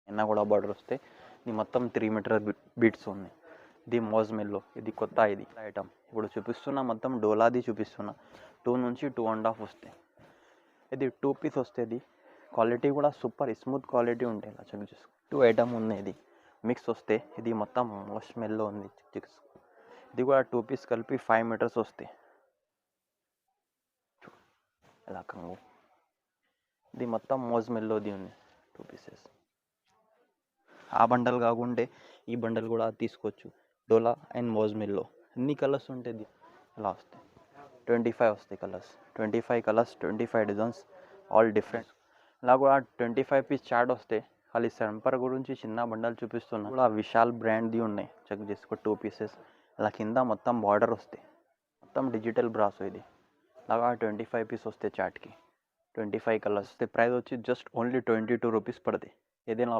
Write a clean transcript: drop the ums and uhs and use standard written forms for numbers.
అయినా కూడా బార్డర్ వస్తే ఇది మొత్తం 3 మీటర్ బీట్స్ ఉన్నాయి. ఇది మోజ్మెల్లో, ఇది కొత్త ఇది ఐటమ్. ఇప్పుడు చూపిస్తున్నా మొత్తం డోలాది చూపిస్తున్నా. 2 నుంచి 2.5 వస్తాయి. ఇది 2 పీస్ వస్తుంది. క్వాలిటీ కూడా సూపర్ స్మూత్ క్వాలిటీ ఉంటాయి. ఇలా చెక్ చేసుకో. 2 ఐటమ్ ఉన్నాయి. ఇది మిక్స్ వస్తే ఇది మొత్తం మోజ్మెల్లో ఉంది. చెక్ చేసుకో. ఇది కూడా 2 పీస్ కలిపి 5 మీటర్స్ వస్తాయి. ఇలా కంగు ఇది మొత్తం మోజ్మెల్లోది ఉంది. 2 పీసెస్. ఆ బండల్ కాకుంటే ఈ బండల్ కూడా తీసుకోవచ్చు. డోలా అండ్ మోజ్మెల్లో అన్ని కలర్స్ ఉంటుంది. ఇలా వస్తాయి. 25 వస్తాయి colours. 25 colours, 25 designs, all different. ఇలా కూడా 25 పీస్ చార్ట్ వస్తే ఖాళీ సెంపర్ గురించి చిన్న బండలు చూపిస్తున్నా. కూడా విశాల్ బ్రాండ్ది ఉన్నాయి. చెక్ చేసుకో. 2 పీసెస్. ఇలా కింద మొత్తం బార్డర్ వస్తాయి. మొత్తం డిజిటల్ బ్రాసో ఇది. అలాగా 25 పీస్ వస్తాయి చార్ట్కి. 25 కలర్స్. ప్రైస్ వచ్చి జస్ట్ ఓన్లీ 22 రూపీస్ పడతాయి. ఏదైనా